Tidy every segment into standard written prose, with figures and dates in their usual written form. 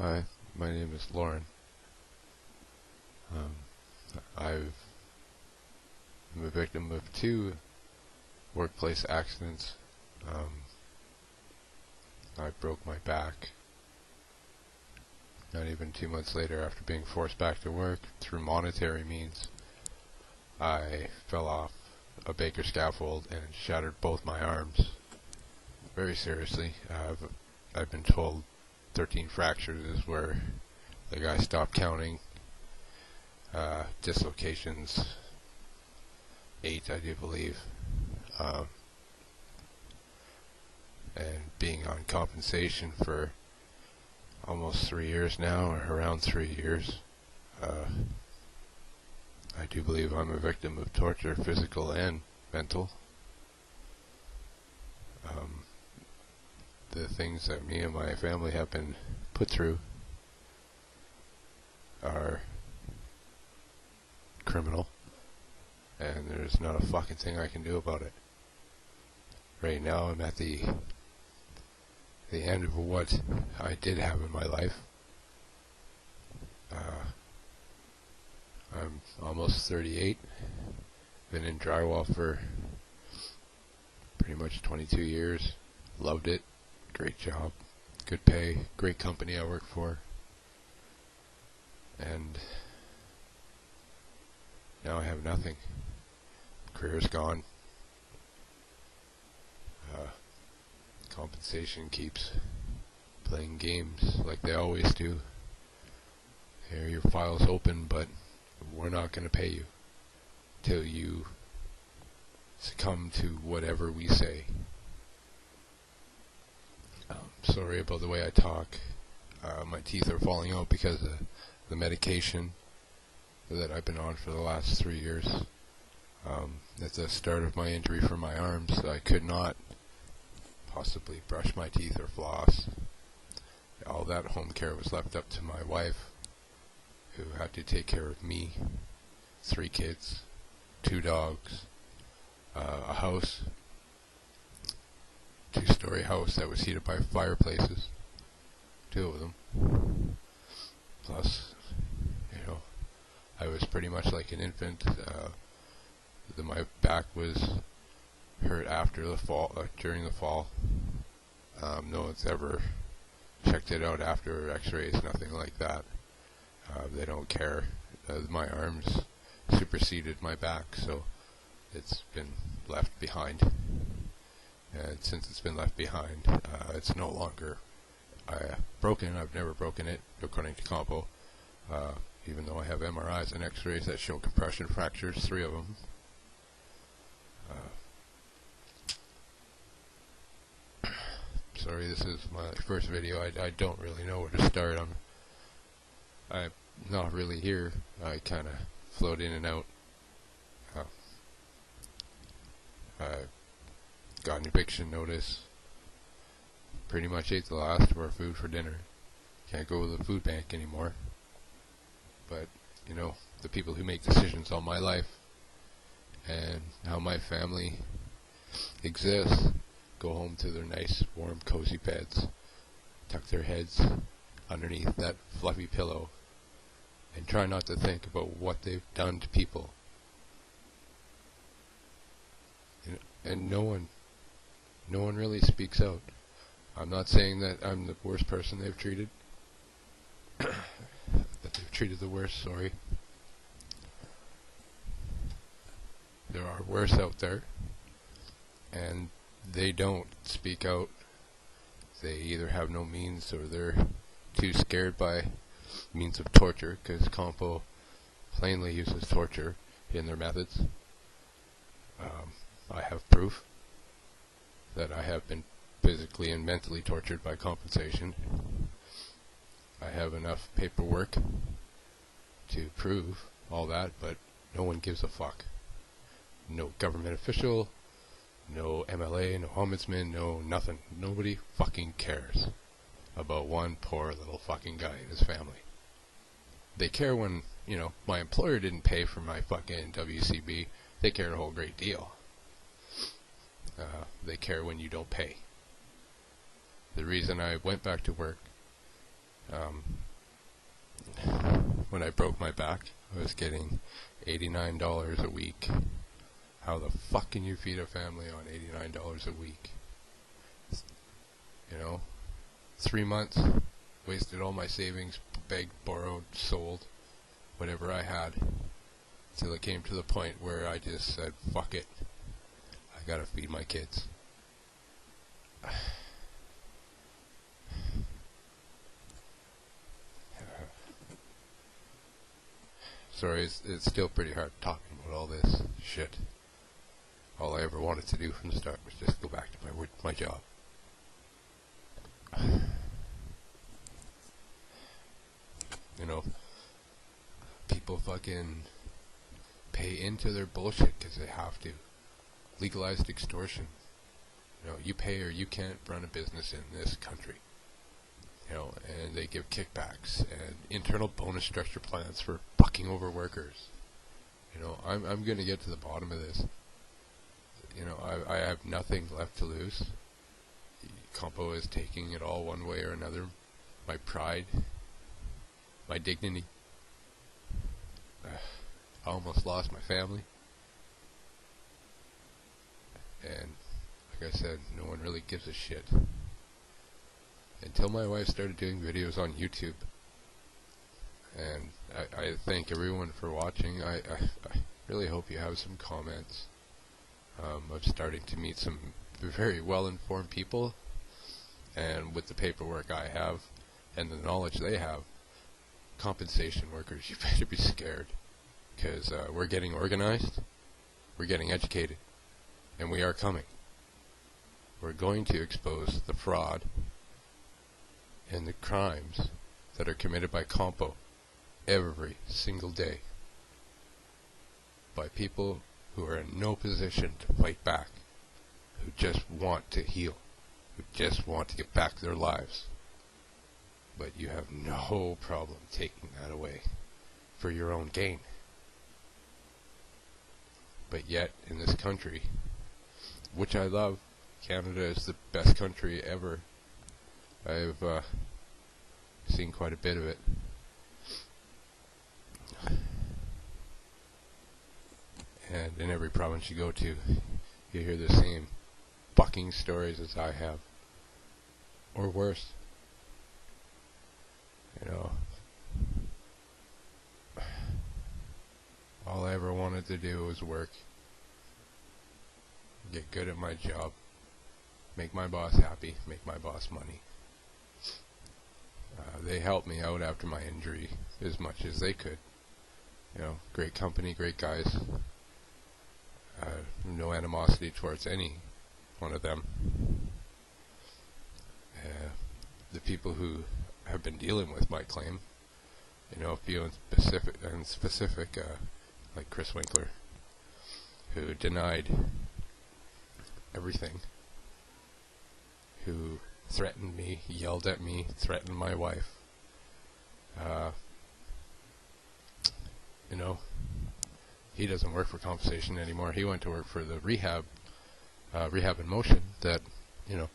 Hi, my name is Lorne. Um, I'm a victim of two workplace accidents. I broke my back not even 2 months later after being forced back to work through monetary means. I fell off a baker scaffold and shattered both my arms very seriously. I've been told 13 fractures is where the guy stopped counting. Dislocations 8, I do believe. And being on compensation for almost 3 years now, or around 3 years. I do believe I'm a victim of torture, physical and mental. The things that me and my family have been put through are criminal, and there's not a fucking thing I can do about it. Right now I'm at the end of what I did have in my life. I'm almost 38, been in drywall for pretty much 22 years, loved it, great job, good pay, great company I work for, and now I have nothing. Career's gone. Compensation keeps playing games like they always do. Here, your file's open, but we're not going to pay you till you succumb to whatever we say. Sorry about the way I talk. My teeth are falling out because of the medication that I've been on for the last 3 years. At the start of my injury for my arms, I could not possibly brush my teeth or floss. All that home care was left up to my wife, who had to take care of me, 3 kids, 2 dogs, a house, 2-story house that was heated by fireplaces, 2 of them. Plus, I was pretty much like an infant. My back was hurt after the fall, during the fall. No one's ever checked it out after x-rays, nothing like that. They don't care. My arms superseded my back, so it's been left behind. And since it's been left behind, it's no longer broken. I've never broken it, according to Compo, even though I have MRIs and x-rays that show compression fractures, 3 of them. Sorry, this is my first video. I don't really know where to start. I'm not really here. I kind of float in and out. I got an eviction notice. Pretty much ate the last of our food for dinner. Can't go to the food bank anymore. But, the people who make decisions on my life and how my family exists go home to their nice, warm, cozy beds, tuck their heads underneath that fluffy pillow, and try not to think about what they've done to people. And no one really speaks out. I'm not saying that I'm the worst person they've treated, that they've treated the worst, sorry. There are worse out there, and they don't speak out. They either have no means or they're too scared by means of torture, because Compo plainly uses torture in their methods. I have proof that I have been physically and mentally tortured by compensation. I have enough paperwork to prove all that, but no one gives a fuck. No government official, no MLA, no ombudsman, no nothing. Nobody fucking cares about one poor little fucking guy and his family. They care when, my employer didn't pay for my fucking WCB. They care a whole great deal. They care when you don't pay. The reason I went back to work When I broke my back, I was getting $89 a week. How the fuck can you feed a family on $89 a week? You know, 3 months, wasted all my savings, begged, borrowed, sold, whatever I had, till it came to the point where I just said, fuck it, I gotta feed my kids. Sorry, it's still pretty hard talking about all this shit. All I ever wanted to do from the start was just go back to my job. You know, people fucking pay into their bullshit because they have to. Legalized extortion. You know, you pay or you can't run a business in this country. You know, and they give kickbacks and internal bonus structure plans for fucking over workers. You know, I'm going to get to the bottom of this. You know, I have nothing left to lose. Compo is taking it all one way or another. My pride, my dignity. I almost lost my family. And like I said, no one really gives a shit. Until my wife started doing videos on YouTube. And I thank everyone for watching. I really hope you have some comments. I'm starting to meet some very well-informed people. And with the paperwork I have and the knowledge they have, compensation workers, you better be scared. Because we're getting organized, we're getting educated, and we are coming. We're going to expose the fraud and the crimes that are committed by Compo every single day by people who are in no position to fight back, who just want to heal, who just want to get back their lives. But you have no problem taking that away for your own gain. But yet, in this country, which I love, Canada is the best country ever. I've seen quite a bit of it. And in every province you go to, you hear the same fucking stories as I have. Or worse. You know, all I ever wanted to do was work, get good at my job, make my boss happy, make my boss money. They helped me out after my injury as much as they could. You know, great company, great guys. No animosity towards any one of them. The people who have been dealing with my claim, you know, a few in specific, like Chris Winkler, who denied everything, who threatened me, yelled at me, threatened my wife. You know, he doesn't work for compensation anymore. He went to work for the rehab in motion that, you know,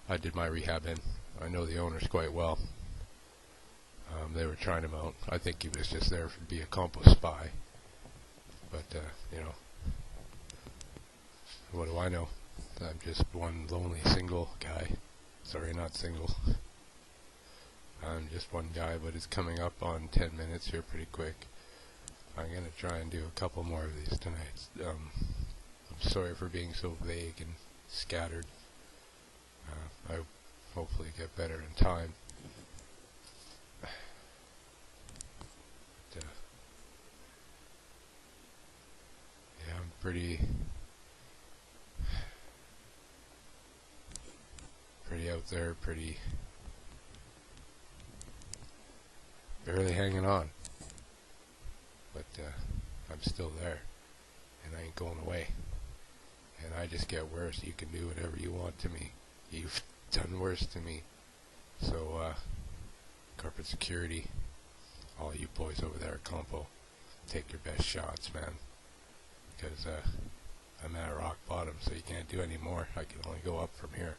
I did my rehab in. I know the owners quite well. They were trying him out. I think he was just there to be a Compo spy. But, you know, what do I know? I'm just one lonely single guy. Sorry, not single. I'm just one guy, but it's coming up on 10 minutes here pretty quick. I'm going to try and do a couple more of these tonight. I'm sorry for being so vague and scattered. I hopefully get better in time. But, yeah, I'm pretty out there, pretty barely hanging on. But I'm still there, and I ain't going away. And I just get worse. You can do whatever you want to me. You've done worse to me. So, corporate security, all you boys over there at Compo, take your best shots, man. Because I'm at rock bottom, so you can't do any more. I can only go up from here.